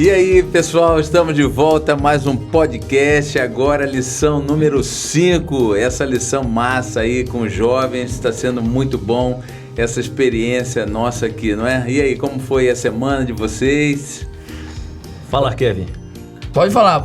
E aí, pessoal, estamos de volta a mais um podcast, agora lição número 5, essa lição massa aí com os jovens, está sendo muito bom essa experiência nossa aqui, não é? E aí, como foi a semana de vocês? Fala, Kevin. Pode falar.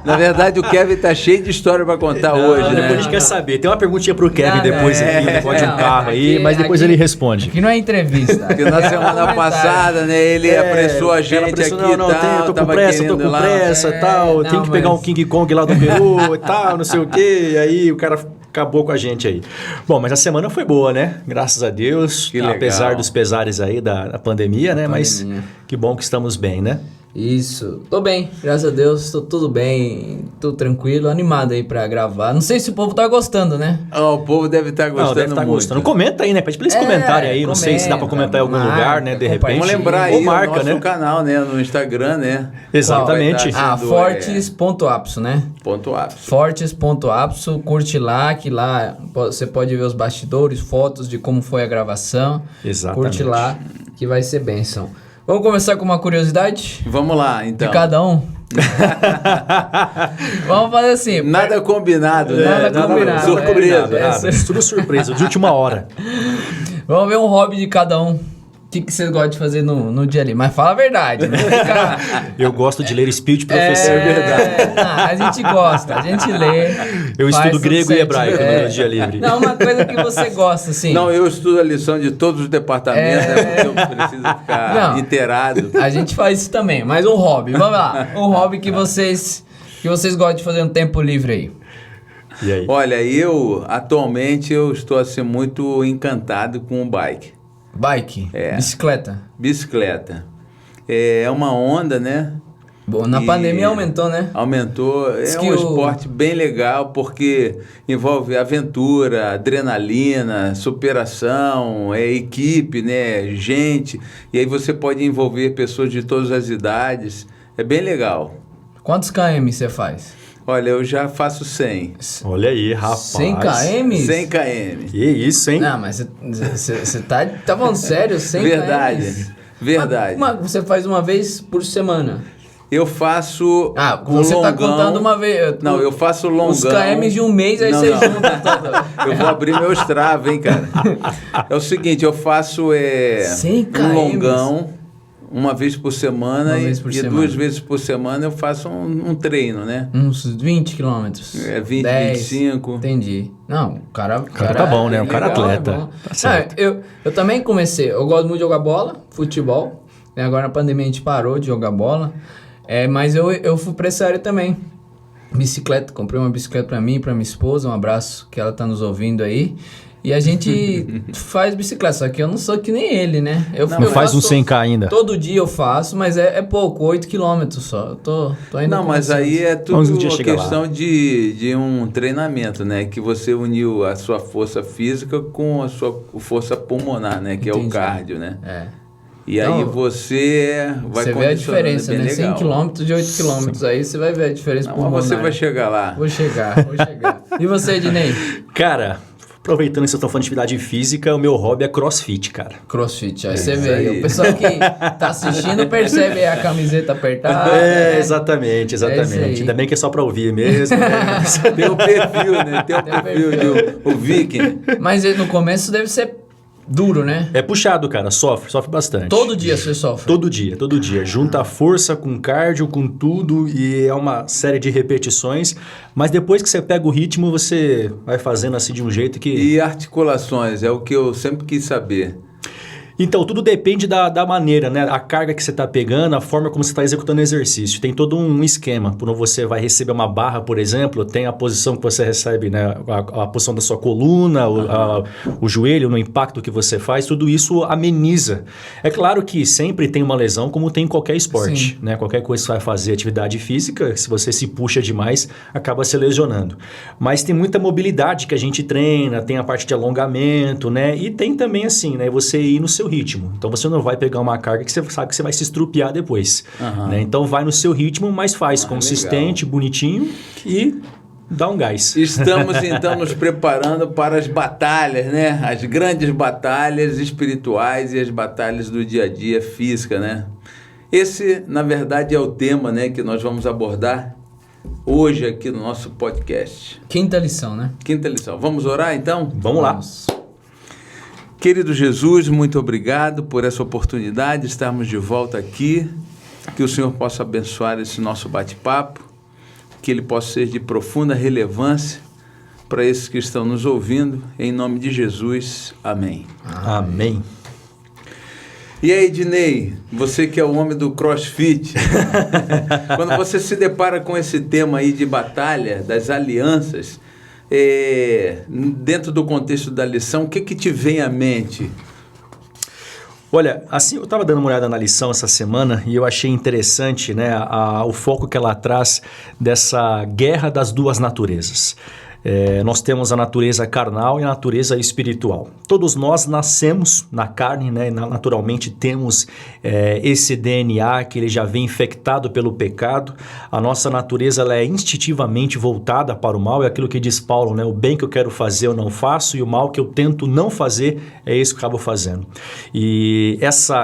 Na verdade, o Kevin tá cheio de história para contar hoje, né? Depois a gente quer saber. Tem uma perguntinha pro Kevin depois de um carro aí, mas depois aqui, ele responde. Aqui não é entrevista. Porque na semana passada, né, ele apressou a gente aqui e tal, tô com pressa e tal, tem que pegar um King Kong lá do Peru e tal, não sei o quê, e aí o cara acabou com a gente aí. Bom, mas a semana foi boa, né? Graças a Deus, apesar dos pesares aí da pandemia, né? Mas que bom que estamos bem, né? Isso, tô bem, graças a Deus, tô tudo bem, tudo tranquilo, animado aí pra gravar. Não sei se o povo tá gostando, né? O povo deve estar gostando muito. Gostando. Comenta aí, né? Pede pra eles comentarem aí, não sei se dá pra comentar em algum lugar, né? De repente. Vamos lembrar aí marca, o nosso canal, né? No Instagram, né? Exatamente. Fortes.apso, né? .apso. Fortes.apso, curte lá, que lá você pode ver os bastidores, fotos de como foi a gravação. Exatamente. Curte lá, que vai ser bênção. Vamos começar com uma curiosidade? Vamos lá, então. De cada um? Vamos fazer assim. Nada combinado, né? Nada combinado. Surpresa. Tudo surpresa, de última hora. Vamos ver um hobby de cada um. O que vocês gostam de fazer no dia ali? Mas fala a verdade, né? Eu gosto de ler espírito de professor. É verdade. A gente gosta, a gente lê. Eu estudo grego e hebraico no meu dia livre. Não, uma coisa que você gosta, assim. Não, eu estudo a lição de todos os departamentos, porque eu preciso ficar inteirado. A gente faz isso também, mas um hobby. Vamos lá. Um hobby que vocês gostam de fazer no tempo livre aí. E aí? Olha, atualmente eu estou assim muito encantado com o bike. Bike? Bicicleta. É uma onda, né? Bom, na pandemia aumentou, né? Aumentou. É um esporte bem legal porque envolve aventura, adrenalina, superação, equipe, né? Gente. E aí você pode envolver pessoas de todas as idades. É bem legal. Quantos km você faz? Olha, eu já faço 100. Olha aí, rapaz. 100 km? 100 km. Que isso, hein? Não, mas você tá falando sério? 100 Verdade. Mas você faz uma vez por semana? Eu faço você longão. Tá contando uma vez... Não, eu faço longão. Os km de um mês, aí você junta. Eu vou abrir meu Strava, hein, cara. É o seguinte, eu faço 100 km. Um longão uma vez por semana e 2 vezes por semana eu faço um treino, né? Uns 20 quilômetros. 20, 10, 25. Entendi. Não, o cara tá bom, né? O cara atleta. Tá certo. Eu também comecei. Eu gosto muito de jogar bola, futebol. Agora na pandemia a gente parou de jogar bola. Mas eu fui pra essa área também. Bicicleta, comprei uma bicicleta pra mim e pra minha esposa. Um abraço que ela tá nos ouvindo aí. E a gente faz bicicleta, só que eu não sou que nem ele, né? Eu faz um 100k ainda? Todo dia eu faço, mas é pouco, 8 quilômetros só. Eu tô ainda Não, mas aí é tudo uma questão lá. de um treinamento, né? Que você uniu a sua força física com a sua força pulmonar, né? Que Entendi. É o cardio, né? E então, aí você vai Você vê a diferença, né? Legal. 100 km de 8 km, aí você vai ver a diferença pulmonar. Mas você vai chegar lá. Vou chegar. E você, Ednei? Cara, aproveitando que vocês estão falando de atividade física, o meu hobby é crossfit, cara. Crossfit, aí você vê. O pessoal que tá assistindo percebe a camiseta apertada. Exatamente. Ainda bem que é só pra ouvir mesmo. Tem o perfil, né? Tem o perfil do Viking. Mas no começo deve ser duro, né? É puxado, cara. Sofre bastante. Todo dia você sofre? Todo dia. Junta força com cardio, com tudo, e é uma série de repetições. Mas depois que você pega o ritmo, você vai fazendo assim de um jeito que... E articulações, é o que eu sempre quis saber. Então, tudo depende da maneira, né? A carga que você está pegando, a forma como você está executando o exercício. Tem todo um esquema. Quando você vai receber uma barra, por exemplo, tem a posição que você recebe, né? A posição da sua coluna, o joelho, no impacto que você faz, tudo isso ameniza. É claro que sempre tem uma lesão, como tem em qualquer esporte, né? Qualquer coisa que você vai fazer, atividade física, se você se puxa demais, acaba se lesionando. Mas tem muita mobilidade que a gente treina, tem a parte de alongamento, né? E tem também assim, né? Você ir no seu ritmo. Então, você não vai pegar uma carga que você sabe que você vai se estrupiar depois. Né? Então, vai no seu ritmo, mas faz consistente, legal. Bonitinho e dá um gás. Estamos, então, nos preparando para as batalhas, né? As grandes batalhas espirituais e as batalhas do dia a dia física, né? Esse, na verdade, é o tema, né, que nós vamos abordar hoje aqui no nosso podcast. Quinta lição, né? Quinta lição. Vamos orar, então? Vamos lá. Querido Jesus, muito obrigado por essa oportunidade de estarmos de volta aqui. Que o Senhor possa abençoar esse nosso bate-papo, que ele possa ser de profunda relevância para esses que estão nos ouvindo. Em nome de Jesus. Amém. Amém. E aí, Dinei, você que é o homem do CrossFit, quando você se depara com esse tema aí de batalha, das alianças, dentro do contexto da lição, o que te vem à mente? Olha, assim, eu estava dando uma olhada na lição essa semana e eu achei interessante, né, o foco que ela traz dessa guerra das duas naturezas. Nós temos a natureza carnal e a natureza espiritual. Todos nós nascemos na carne, né? Naturalmente temos esse DNA que ele já vem infectado pelo pecado. A nossa natureza ela é instintivamente voltada para o mal, é aquilo que diz Paulo, né? O bem que eu quero fazer eu não faço e o mal que eu tento não fazer é isso que eu acabo fazendo. E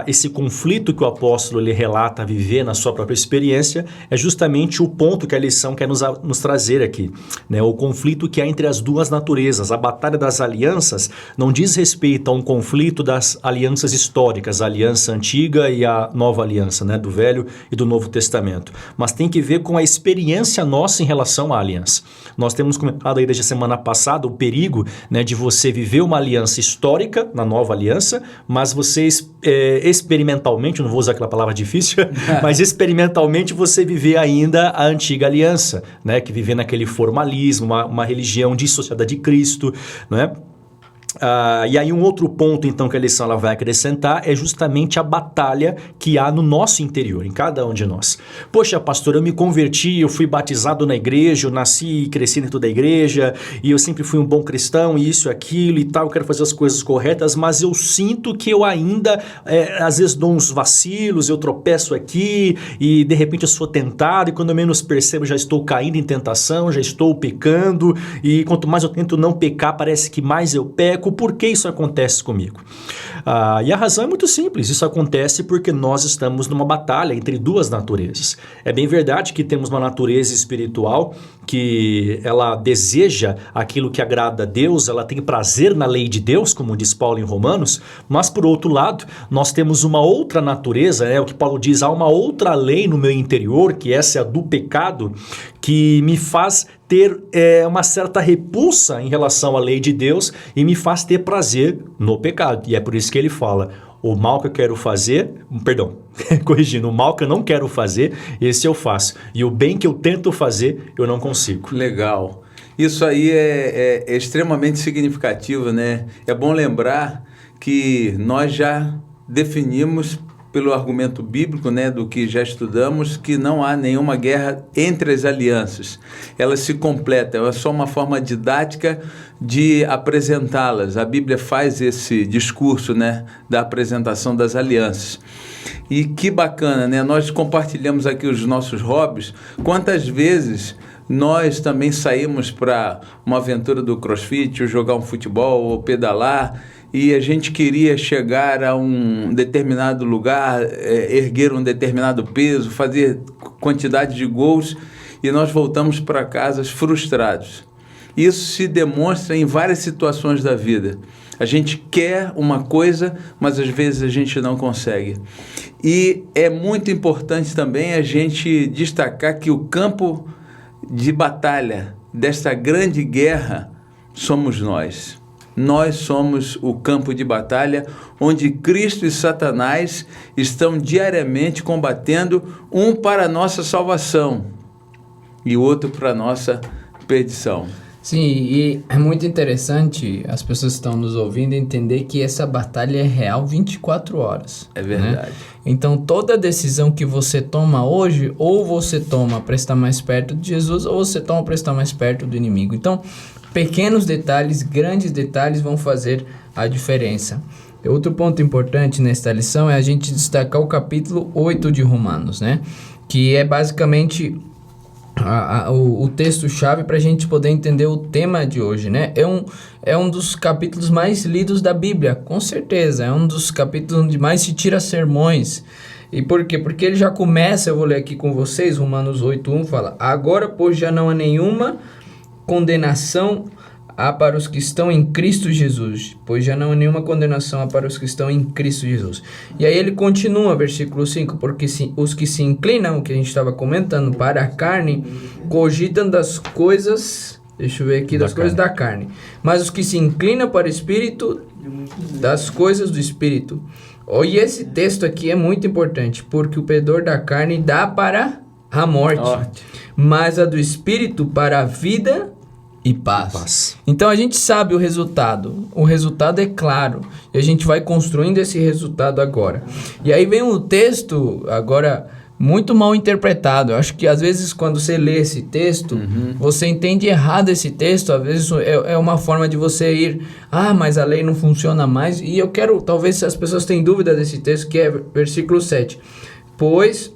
esse conflito que o apóstolo ele relata viver na sua própria experiência é justamente o ponto que a lição quer nos trazer aqui, né? O conflito que há entre as duas naturezas. A batalha das alianças não diz respeito a um conflito das alianças históricas, a aliança antiga e a nova aliança, né, do Velho e do Novo Testamento, mas tem que ver com a experiência nossa em relação à aliança. Nós temos comentado aí desde a semana passada o perigo, né, de você viver uma aliança histórica na nova aliança, mas você experimentalmente, não vou usar aquela palavra difícil, mas experimentalmente você viver ainda a antiga aliança, né, que viver naquele formalismo, uma religião dissociada de Cristo, não é? E aí um outro ponto então que a lição ela vai acrescentar é justamente a batalha que há no nosso interior, em cada um de nós. Poxa, pastor, eu me converti, eu fui batizado na igreja, eu nasci e cresci dentro da igreja e eu sempre fui um bom cristão e isso e aquilo e tal, eu quero fazer as coisas corretas, mas eu sinto que eu ainda às vezes dou uns vacilos, eu tropeço aqui e de repente eu sou tentado e quando eu menos percebo já estou caindo em tentação, já estou pecando e quanto mais eu tento não pecar parece que mais eu peco. Por que isso acontece comigo? E a razão é muito simples. Isso acontece porque nós estamos numa batalha entre duas naturezas. É bem verdade que temos uma natureza espiritual que ela deseja aquilo que agrada a Deus, ela tem prazer na lei de Deus, como diz Paulo em Romanos, mas por outro lado, nós temos uma outra natureza, o que Paulo diz, há uma outra lei no meu interior, que essa é a do pecado, que me faz ter uma certa repulsa em relação à lei de Deus e me faz ter prazer no pecado. E é por isso que ele fala, o mal que eu quero fazer, corrigindo, o mal que eu não quero fazer, esse eu faço. E o bem que eu tento fazer, eu não consigo. Legal. Isso aí é extremamente significativo, né? É bom lembrar que nós já definimos pelo argumento bíblico, né, do que já estudamos, que não há nenhuma guerra entre as alianças. Elas se completam, é só uma forma didática de apresentá-las. A Bíblia faz esse discurso, né, da apresentação das alianças. E que bacana, né? Nós compartilhamos aqui os nossos hobbies. Quantas vezes nós também saímos para uma aventura do CrossFit, ou jogar um futebol, ou pedalar, e a gente queria chegar a um determinado lugar, erguer um determinado peso, fazer quantidade de gols, e nós voltamos para casa frustrados. Isso se demonstra em várias situações da vida. A gente quer uma coisa, mas às vezes a gente não consegue. E é muito importante também a gente destacar que o campo de batalha desta grande guerra somos nós. Nós somos o campo de batalha onde Cristo e Satanás estão diariamente combatendo, um para a nossa salvação e o outro para a nossa perdição. Sim, e é muito interessante as pessoas que estão nos ouvindo entender que essa batalha é real 24 horas. É verdade. Né? Então, toda decisão que você toma hoje, ou você toma para estar mais perto de Jesus, ou você toma para estar mais perto do inimigo. Então, pequenos detalhes, grandes detalhes vão fazer a diferença. Outro ponto importante nesta lição é a gente destacar o capítulo 8 de Romanos, né? Que é basicamente o texto-chave para a gente poder entender o tema de hoje, né? É um dos capítulos mais lidos da Bíblia, com certeza. É um dos capítulos onde mais se tira sermões. E por quê? Porque ele já começa, eu vou ler aqui com vocês, Romanos 8:1 fala: agora, pois, já não há nenhuma condenação para os que estão em Cristo Jesus, pois já não há nenhuma condenação para os que estão em Cristo Jesus. E aí ele continua, versículo 5, porque os que se inclinam, que a gente estava comentando, para a carne, cogitam das coisas, deixa eu ver aqui, das coisas da carne, mas os que se inclinam para o Espírito, das coisas do Espírito. E esse texto aqui é muito importante, porque o pendor da carne dá para a morte, mas a do Espírito para a vida e paz. Então a gente sabe o resultado é claro, e a gente vai construindo esse resultado agora. E aí vem um texto agora muito mal interpretado. Eu acho que às vezes quando você lê esse texto, você entende errado esse texto, às vezes é uma forma de você ir, mas a lei não funciona mais. E eu quero, talvez as pessoas tenham dúvida desse texto, que é versículo 7. Pois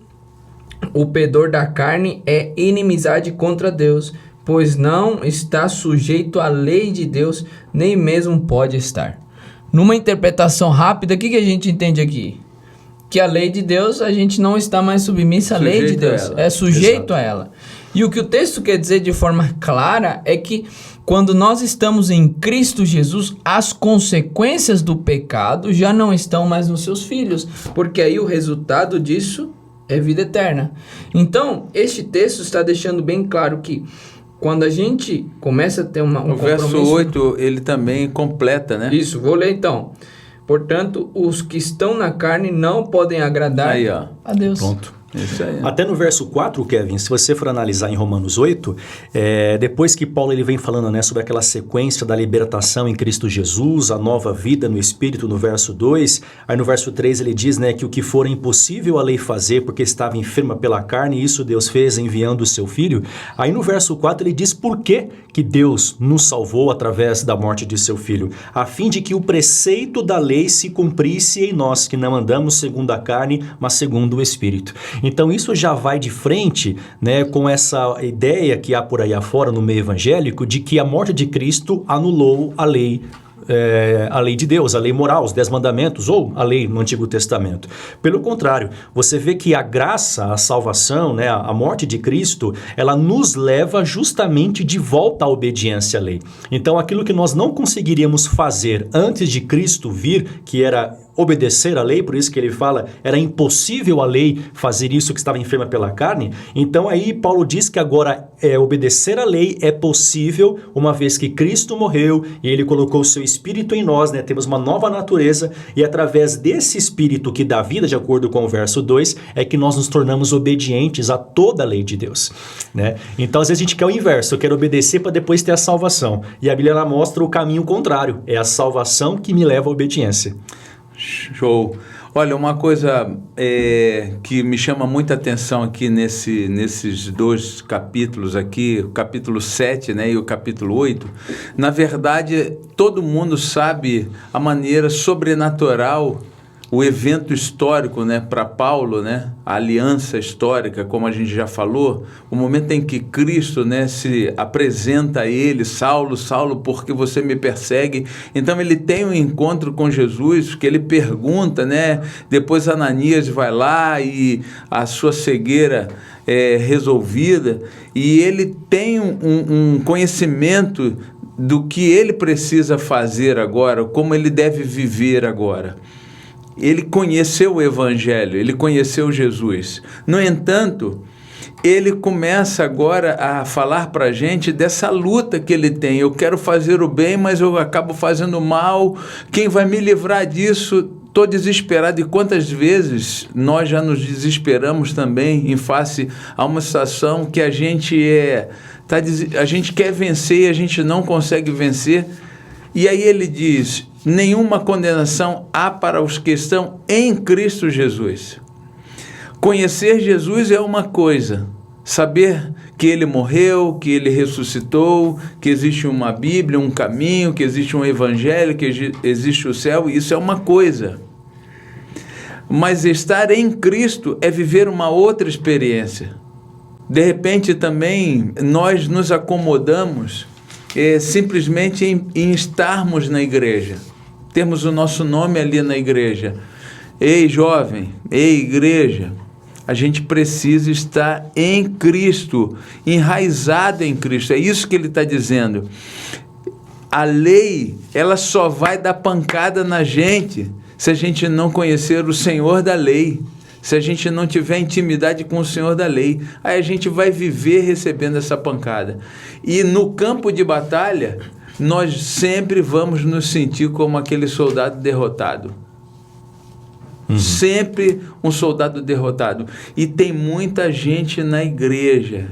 o pendor da carne é inimizade contra Deus, pois não está sujeito à lei de Deus, nem mesmo pode estar. Numa interpretação rápida, o que a gente entende aqui? Que a lei de Deus, a gente não está mais submissa à lei de Deus, é sujeito a ela. E o que o texto quer dizer de forma clara é que quando nós estamos em Cristo Jesus, as consequências do pecado já não estão mais nos seus filhos, porque aí o resultado disso é vida eterna. Então, este texto está deixando bem claro que quando a gente começa a ter um compromisso... O verso 8, ele também completa, né? Isso, vou ler então. Portanto, os que estão na carne não podem agradar a Deus. Pronto. Isso aí. Até no verso 4, Kevin, se você for analisar em Romanos 8, depois que Paulo ele vem falando, né, sobre aquela sequência da libertação em Cristo Jesus, a nova vida no Espírito, no verso 2, aí no verso 3 ele diz, né, que o que for impossível a lei fazer porque estava enferma pela carne, isso Deus fez enviando o seu Filho. Aí no verso 4 ele diz por que Deus nos salvou através da morte de seu Filho, a fim de que o preceito da lei se cumprisse em nós, que não andamos segundo a carne, mas segundo o Espírito. Então isso já vai de frente, né, com essa ideia que há por aí afora no meio evangélico de que a morte de Cristo anulou a lei de Deus, a lei moral, os 10 mandamentos ou a lei no Antigo Testamento. Pelo contrário, você vê que a graça, a salvação, né, a morte de Cristo, ela nos leva justamente de volta à obediência à lei. Então aquilo que nós não conseguiríamos fazer antes de Cristo vir, que era obedecer à lei, por isso que ele fala, era impossível a lei fazer isso que estava enferma pela carne. Então aí Paulo diz que agora obedecer à lei é possível, uma vez que Cristo morreu e ele colocou o seu Espírito em nós, né? Temos uma nova natureza e através desse Espírito que dá vida, de acordo com o verso 2, é que nós nos tornamos obedientes a toda a lei de Deus, né? Então às vezes a gente quer o inverso, eu quero obedecer para depois ter a salvação. E a Bíblia ela mostra o caminho contrário, é a salvação que me leva à obediência. Show. Olha, uma coisa que me chama muita atenção aqui nesses 2 capítulos aqui, o capítulo 7, né, e o capítulo 8, na verdade, todo mundo sabe a maneira sobrenatural, o evento histórico, né, para Paulo, né, a aliança histórica, como a gente já falou, o momento em que Cristo, né, se apresenta a ele, Saulo, Saulo, por que você me persegue? Então ele tem um encontro com Jesus, que ele pergunta, né, depois Ananias vai lá e a sua cegueira é resolvida, e ele tem um conhecimento do que ele precisa fazer agora, como ele deve viver agora. Ele conheceu o Evangelho, ele conheceu Jesus. No entanto, ele começa agora a falar para a gente dessa luta que ele tem. Eu quero fazer o bem, mas eu acabo fazendo o mal. Quem vai me livrar disso? Estou desesperado. E quantas vezes nós já nos desesperamos também em face a uma situação que a gente quer vencer e a gente não consegue vencer. E aí ele diz: nenhuma condenação há para os que estão em Cristo Jesus. Conhecer Jesus é uma coisa, saber que ele morreu, que ele ressuscitou, que existe uma Bíblia, um caminho, que existe um Evangelho, que existe o céu, isso é uma coisa. Mas estar em Cristo é viver uma outra experiência. De repente também nós nos acomodamos simplesmente em estarmos na igreja, termos o nosso nome ali na igreja. Ei, jovem, ei, igreja, a gente precisa estar em Cristo, enraizado em Cristo. É isso que ele está dizendo. A lei, ela só vai dar pancada na gente se a gente não conhecer o Senhor da lei, se a gente não tiver intimidade com o Senhor da lei. Aí a gente vai viver recebendo essa pancada. E no campo de batalha, nós sempre vamos nos sentir como aquele soldado derrotado. Sempre um soldado derrotado. E tem muita gente na igreja,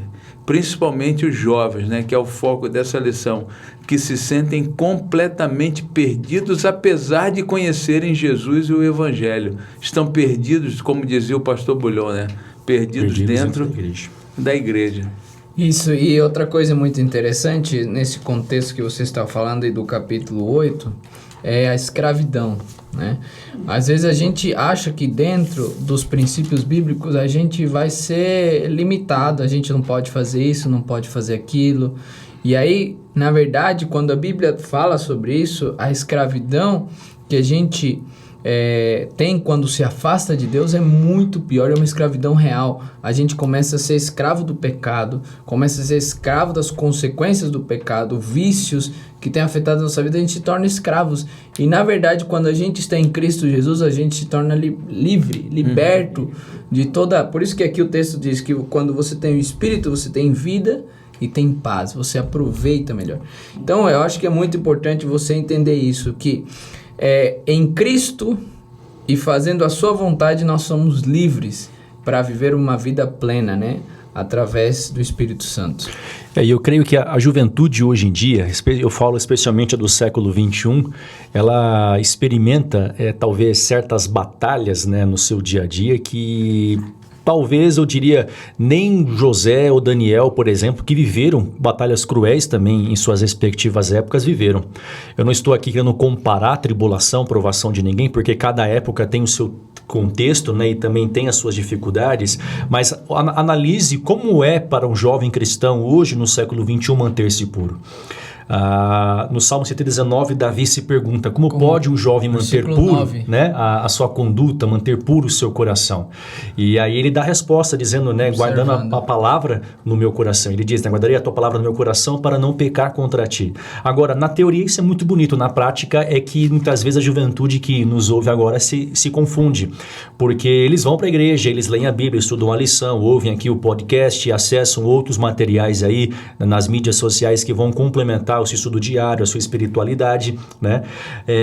principalmente os jovens, né, que é o foco dessa lição, que se sentem completamente perdidos, apesar de conhecerem Jesus e o Evangelho. Estão perdidos, como dizia o pastor Bulhão, né? Perdidos dentro da igreja. Isso, e outra coisa muito interessante, nesse contexto que você está falando aí do capítulo 8, é a escravidão, né? Às vezes a gente acha que dentro dos princípios bíblicos a gente vai ser limitado, a gente não pode fazer isso, não pode fazer aquilo. E aí, na verdade, quando a Bíblia fala sobre isso, a escravidão que a gente tem quando se afasta de Deus é muito pior, é uma escravidão real. A gente começa a ser escravo do pecado, começa a ser escravo das consequências do pecado, vícios que têm afetado a nossa vida, a gente se torna escravos. E na verdade, quando a gente está em Cristo Jesus, a gente se torna livre, liberto de toda... Por isso que aqui o texto diz que quando você tem o Espírito, você tem vida e tem paz, você aproveita melhor. Então, eu acho que é muito importante você entender isso, que em Cristo e fazendo a sua vontade, nós somos livres para viver uma vida plena, né? Através do Espírito Santo. E eu creio que a juventude hoje em dia, eu falo especialmente a do século XXI, ela experimenta talvez certas batalhas, né, no seu dia a dia que... Talvez, eu diria, nem José ou Daniel, por exemplo, que viveram batalhas cruéis também em suas respectivas épocas, viveram. Eu não estou aqui querendo comparar tribulação, provação de ninguém, porque cada época tem o seu contexto, né, e também tem as suas dificuldades, mas analise como é para um jovem cristão hoje, no século XXI, manter-se puro. No Salmo 119, Davi se pergunta como pode um jovem manter puro, né, a sua conduta, manter puro o seu coração. E aí ele dá a resposta dizendo, né, guardando a palavra no meu coração. Ele diz, né, guardarei a tua palavra no meu coração para não pecar contra ti. Agora, na teoria isso é muito bonito, na prática é que muitas vezes a juventude que nos ouve agora se confunde, porque eles vão para a igreja, eles leem a Bíblia, estudam a lição, ouvem aqui o podcast, acessam outros materiais aí nas mídias sociais que vão complementar o seu estudo diário, a sua espiritualidade, né?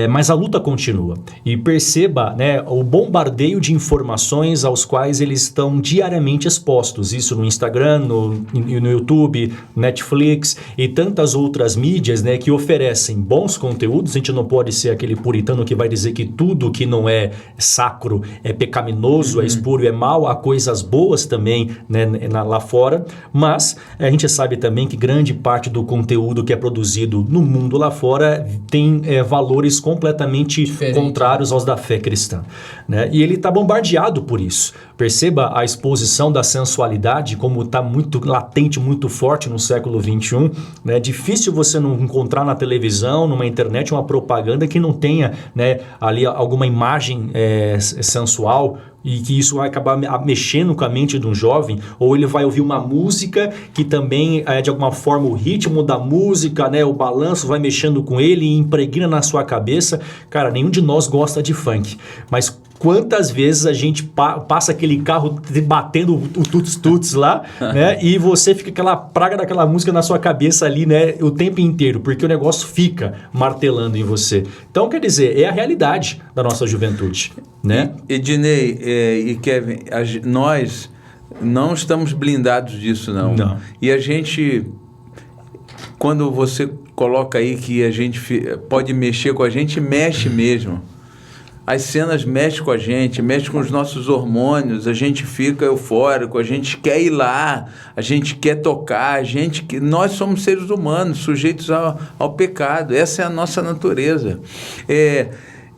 Mas a luta continua. E perceba, né, o bombardeio de informações aos quais eles estão diariamente expostos. Isso no Instagram, no YouTube, Netflix e tantas outras mídias, né, que oferecem bons conteúdos. A gente não pode ser aquele puritano que vai dizer que tudo que não é sacro é pecaminoso, é espúrio, é mal. Há coisas boas também, né, lá fora. Mas a gente sabe também que grande parte do conteúdo que é produzido no mundo lá fora tem valores completamente contrários aos da fé cristã, né? E ele está bombardeado por isso. Perceba a exposição da sensualidade como está muito latente, muito forte no século XXI, né? É difícil você não encontrar na televisão, numa internet, uma propaganda que não tenha, né, ali alguma imagem sensual, e que isso vai acabar mexendo com a mente de um jovem, ou ele vai ouvir uma música que também, de alguma forma, o ritmo da música, né, o balanço vai mexendo com ele e impregna na sua cabeça. Cara, nenhum de nós gosta de funk, mas quantas vezes a gente passa aquele carro batendo o tuts-tuts lá, né? E você fica aquela praga daquela música na sua cabeça ali, né? O tempo inteiro, porque o negócio fica martelando em você. Então, quer dizer, é a realidade da nossa juventude, né? Ednei e Kevin, nós não estamos blindados disso, não. E a gente... Quando você coloca aí que a gente pode mexer com a gente, mexe mesmo. As cenas mexem com a gente, mexem com os nossos hormônios, a gente fica eufórico, a gente quer ir lá, a gente quer tocar, nós somos seres humanos, sujeitos ao pecado, essa é a nossa natureza.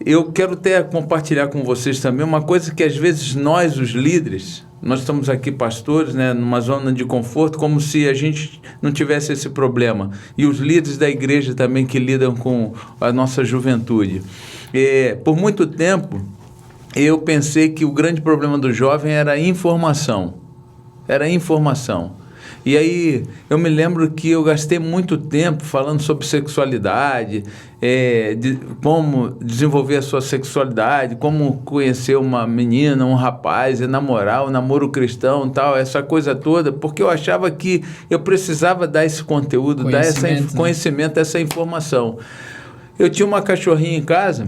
Eu quero até compartilhar com vocês também uma coisa que às vezes nós, os líderes, nós estamos aqui pastores, né, numa zona de conforto, como se a gente não tivesse esse problema. E os líderes da igreja também que lidam com a nossa juventude. Por muito tempo, eu pensei que o grande problema do jovem era a informação. Era informação. E aí eu me lembro que eu gastei muito tempo falando sobre sexualidade, como desenvolver a sua sexualidade, como conhecer uma menina, um rapaz, namorar, um namoro cristão, tal, essa coisa toda, porque eu achava que eu precisava dar esse conteúdo, dar esse conhecimento, essa informação. Eu tinha uma cachorrinha em casa,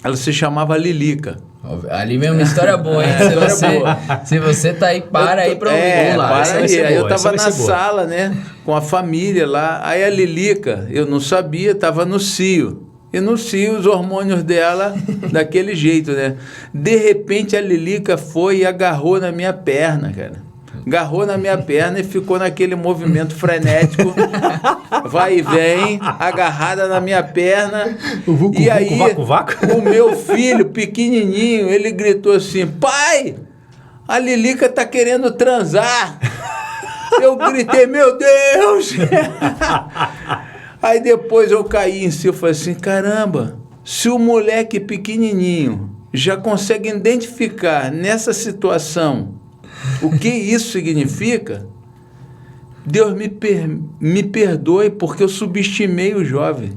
ela se chamava Lilica. Ali mesmo, uma história boa, hein? Se você tá aí, aí pra ouvir. Para aí. Aí eu tava na sala, né? Com a família lá. Aí a Lilica, eu não sabia, tava no cio. E no cio, os hormônios dela, daquele jeito, né? De repente, a Lilica foi e agarrou na minha perna, cara. Agarrou na minha perna e ficou naquele movimento frenético, vai e vem, agarrada na minha perna. E aí, o meu filho pequenininho, ele gritou assim: pai, a Lilica tá querendo transar. Eu gritei: meu Deus! Aí depois eu caí em si, eu falei assim: caramba, se o moleque pequenininho já consegue identificar nessa situação o que isso significa, Deus me perdoe porque eu subestimei o jovem.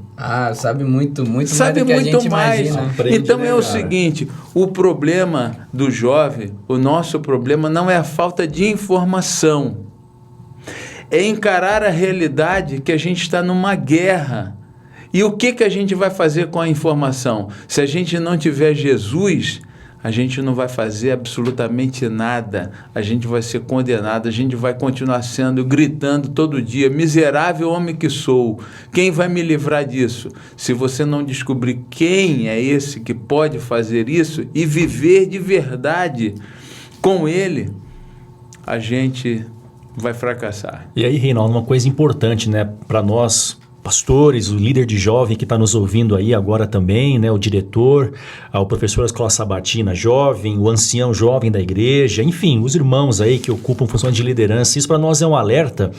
Sabe muito sabe mais do que muito a gente mais. imagina. Então é o seguinte, o problema do jovem, o nosso problema não é a falta de informação, é encarar a realidade que a gente está numa guerra. E o que a gente vai fazer com a informação? Se a gente não tiver Jesus, a gente não vai fazer absolutamente nada, a gente vai ser condenado, a gente vai continuar sendo, gritando todo dia: miserável homem que sou, quem vai me livrar disso? Se você não descobrir quem é esse que pode fazer isso e viver de verdade com ele, a gente vai fracassar. E aí, Reinaldo, uma coisa importante, né, para nós pastores, o líder de jovem que está nos ouvindo aí agora também, né, o diretor, o professor da escola sabatina jovem, o ancião jovem da igreja, enfim, os irmãos aí que ocupam funções de liderança. Isso para nós é um alerta,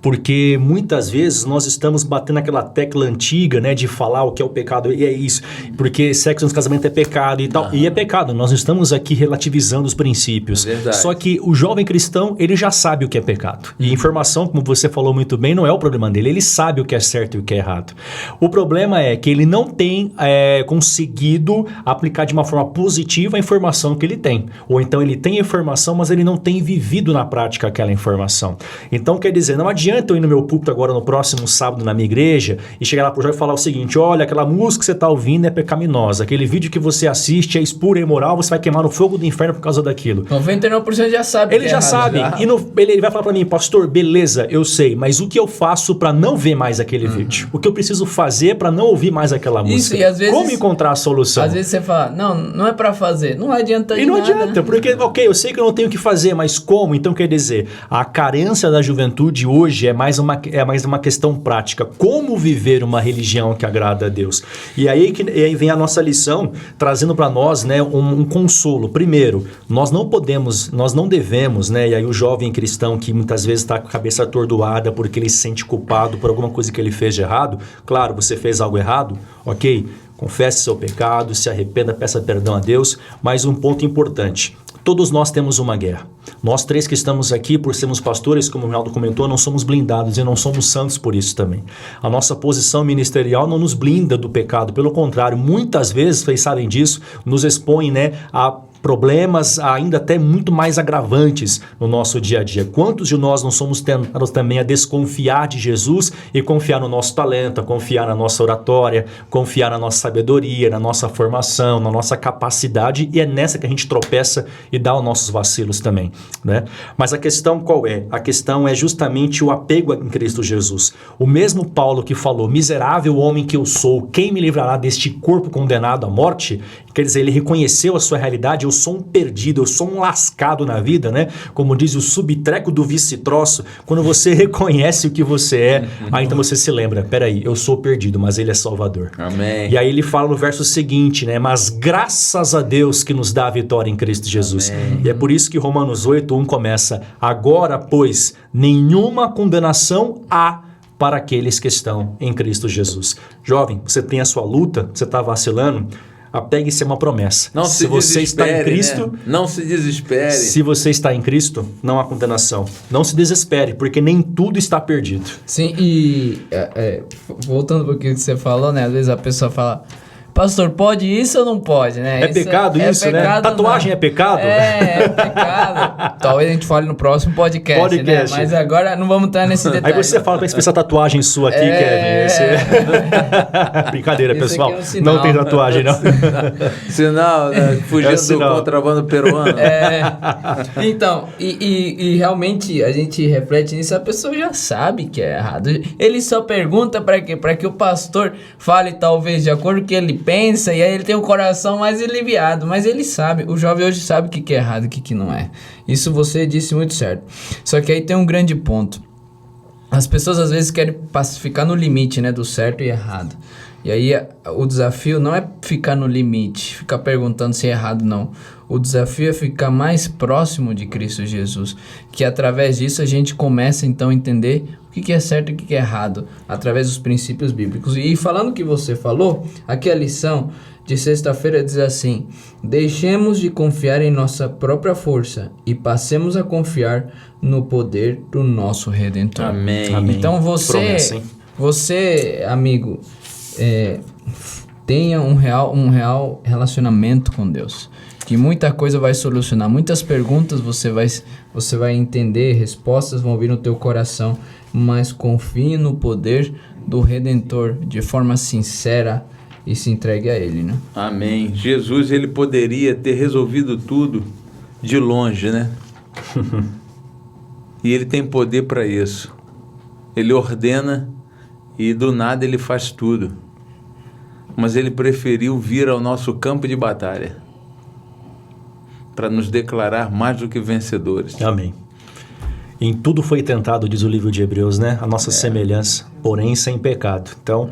porque muitas vezes nós estamos batendo naquela tecla antiga, né, de falar o que é o pecado, e é isso, porque sexo no casamento é pecado e tal, e é pecado, nós não estamos aqui relativizando os princípios. Verdade. Só que o jovem cristão, ele já sabe o que é pecado. E informação, como você falou muito bem, não é o problema dele, ele sabe o que é certo e o que é errado. O problema é que ele não tem conseguido aplicar de uma forma positiva a informação que ele tem. Ou então ele tem informação, mas ele não tem vivido na prática aquela informação. Então, quer dizer, não adianta eu ir no meu púlpito agora no próximo sábado na minha igreja e chegar lá pro jovem e falar o seguinte: olha, aquela música que você está ouvindo é pecaminosa, aquele vídeo que você assiste é impuro e imoral, você vai queimar no fogo do inferno por causa daquilo. 99% já sabe. Ele já sabe. E ele vai falar para mim: pastor, beleza, eu sei, mas o que eu faço para não ver mais aquele vídeo? O que eu preciso fazer para não ouvir mais aquela música? Isso, e às vezes, como encontrar a solução? Às vezes você fala: não é para fazer. Não adianta de nada. E não né? adianta, porque, ok, eu sei que eu não tenho o que fazer, mas como? Então, quer dizer, a carência da juventude hoje é mais uma questão prática. Como viver uma religião que agrada a Deus? E aí vem a nossa lição, trazendo para nós, né, um consolo. Primeiro, nós não devemos, né, e aí o jovem cristão que muitas vezes está com a cabeça atordoada porque ele se sente culpado por alguma coisa que ele fez de errado. Claro, você fez algo errado, ok? Confesse seu pecado, se arrependa, peça perdão a Deus. Mas um ponto importante: todos nós temos uma guerra. Nós três que estamos aqui, por sermos pastores, como o Reinaldo comentou, não somos blindados e não somos santos por isso também. A nossa posição ministerial não nos blinda do pecado. Pelo contrário, muitas vezes, vocês sabem disso, nos expõe, né, a problemas ainda até muito mais agravantes no nosso dia a dia. Quantos de nós não somos tentados também a desconfiar de Jesus e confiar no nosso talento, a confiar na nossa oratória, confiar na nossa sabedoria, na nossa formação, na nossa capacidade, e é nessa que a gente tropeça e dá os nossos vacilos também, né? Mas a questão qual é? A questão é justamente o apego em Cristo Jesus. O mesmo Paulo que falou: miserável homem que eu sou, quem me livrará deste corpo condenado à morte? Quer dizer, ele reconheceu a sua realidade: eu sou um perdido, eu sou um lascado na vida, né? Como diz o subtreco do vice-troço, quando você reconhece o que você é, aí então você se lembra: peraí, eu sou perdido, mas ele é Salvador. Amém. E aí ele fala no verso seguinte, né? Mas graças a Deus que nos dá a vitória em Cristo Jesus. Amém. E é por isso que Romanos 8:1 começa: agora, pois, nenhuma condenação há para aqueles que estão em Cristo Jesus. Jovem, você tem a sua luta, você está vacilando. apegue-se a uma promessa. Não se você está em Cristo, né? Não se desespere. Se você está em Cristo, não há condenação. Não se desespere, porque nem tudo está perdido. Sim, e voltando para o que você falou, né? Às vezes a pessoa fala, pastor, pode isso ou não pode, né? É pecado isso, né? Tatuagem não. É pecado? É pecado. Talvez a gente fale no próximo podcast, né? Mas agora não vamos estar nesse detalhe. Aí você fala pra essa tatuagem sua aqui, Kevin. Brincadeira, esse pessoal. É um sinal, não tem tatuagem, não. Sinal, né? Fugindo do contrabando peruano. Então, e realmente a gente reflete nisso, a pessoa já sabe que é errado. Ele só pergunta para quê? Para que o pastor fale talvez de acordo com o que ele pensa, e aí ele tem o coração mais aliviado, mas ele sabe, o jovem hoje sabe o que é errado e o que não é. Isso você disse muito certo. Só que aí tem um grande ponto. As pessoas às vezes querem ficar no limite, né, do certo e errado. E aí o desafio não é ficar no limite, ficar perguntando se é errado, não. O desafio é ficar mais próximo de Cristo Jesus, que através disso a gente começa então a entender o que é certo e o que é errado, através dos princípios bíblicos. E falando o que você falou, aqui a lição de sexta-feira diz assim: deixemos de confiar em nossa própria força e passemos a confiar no poder do nosso Redentor. Amém. Então você, amigo, tenha um real relacionamento com Deus, que muita coisa vai solucionar, muitas perguntas você vai entender, respostas vão vir no teu coração, mas confie no poder do Redentor de forma sincera e se entregue a Ele, né? Amém. Jesus, ele poderia ter resolvido tudo de longe, né? E ele tem poder para isso. Ele ordena e do nada ele faz tudo. Mas ele preferiu vir ao nosso campo de batalha para nos declarar mais do que vencedores. Amém. Em tudo foi tentado, diz o livro de Hebreus, né? A nossa semelhança, porém sem pecado. Então,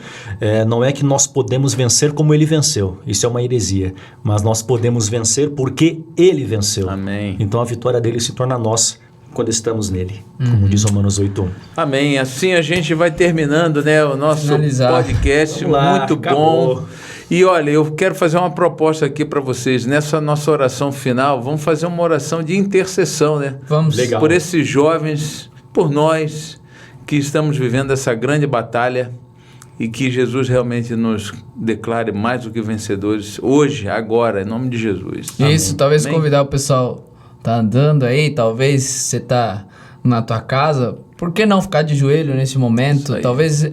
não é que nós podemos vencer como ele venceu. Isso é uma heresia. Mas nós podemos vencer porque ele venceu. Amém. Então, a vitória dele se torna nossa quando estamos nele, como diz Romanos 8:1. Amém. Assim a gente vai terminando, né, o nosso podcast. Lá, muito acabou. Bom. E olha, eu quero fazer uma proposta aqui para vocês. Nessa nossa oração final, vamos fazer uma oração de intercessão, né? Vamos. Legal. Por esses jovens, por nós que estamos vivendo essa grande batalha e que Jesus realmente nos declare mais do que vencedores hoje, agora, em nome de Jesus. Isso, Amém. talvez Amém. convidar o pessoal, tá andando aí, talvez você tá na tua casa, por que não ficar de joelho nesse momento? Talvez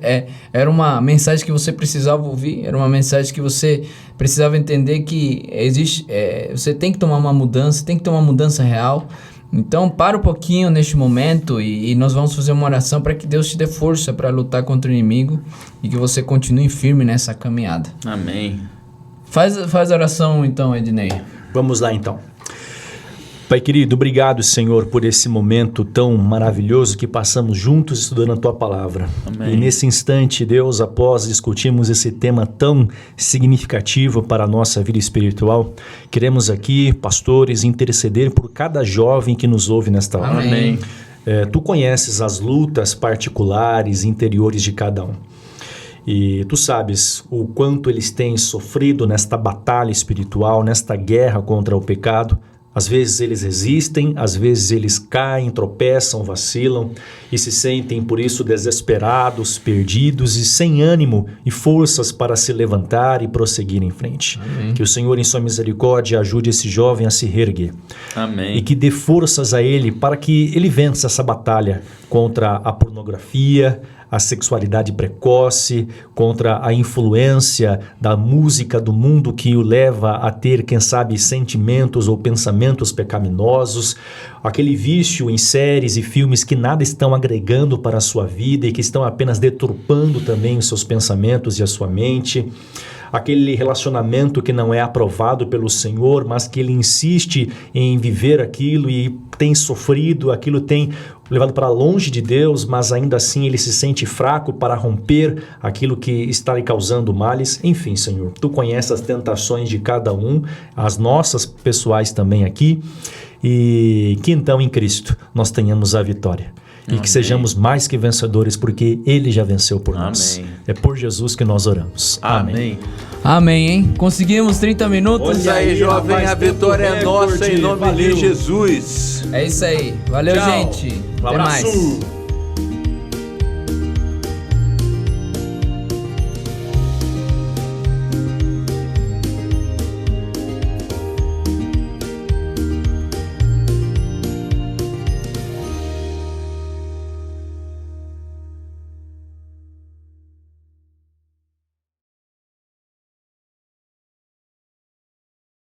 era uma mensagem que você precisava ouvir, era uma mensagem que você precisava entender que existe, você tem que tomar uma mudança, tem que ter uma mudança real. Então para um pouquinho neste momento e nós vamos fazer uma oração para que Deus te dê força para lutar contra o inimigo e que você continue firme nessa caminhada. Amém. Faz a oração então, Ednei. Vamos lá então. Pai querido, obrigado, Senhor, por esse momento tão maravilhoso que passamos juntos estudando a Tua Palavra. Amém. E nesse instante, Deus, após discutirmos esse tema tão significativo para a nossa vida espiritual, queremos aqui, pastores, interceder por cada jovem que nos ouve nesta hora. Amém. Tu conheces as lutas particulares, interiores de cada um. E tu sabes o quanto eles têm sofrido nesta batalha espiritual, nesta guerra contra o pecado. Às vezes eles resistem, às vezes eles caem, tropeçam, vacilam e se sentem por isso desesperados, perdidos e sem ânimo e forças para se levantar e prosseguir em frente. Amém. Que o Senhor, em sua misericórdia, ajude esse jovem a se reerguer. Amém. E que dê forças a ele para que ele vença essa batalha contra a pornografia, a sexualidade precoce, contra a influência da música do mundo que o leva a ter, quem sabe, sentimentos ou pensamentos pecaminosos, aquele vício em séries e filmes que nada estão agregando para a sua vida e que estão apenas deturpando também os seus pensamentos e a sua mente, aquele relacionamento que não é aprovado pelo Senhor, mas que ele insiste em viver aquilo e tem sofrido, aquilo tem levado para longe de Deus, mas ainda assim ele se sente fraco para romper aquilo que está lhe causando males. Enfim, Senhor, Tu conheces as tentações de cada um, as nossas pessoais também aqui, e que então em Cristo nós tenhamos a vitória. E que sejamos mais que vencedores, porque Ele já venceu por nós. É por Jesus que nós oramos. Amém. Amém, hein? Conseguimos 30 minutos. Isso aí, jovem, a vitória é nossa em nome de Jesus. É isso aí. Valeu, Tchau. gente. Um Até abraço. mais.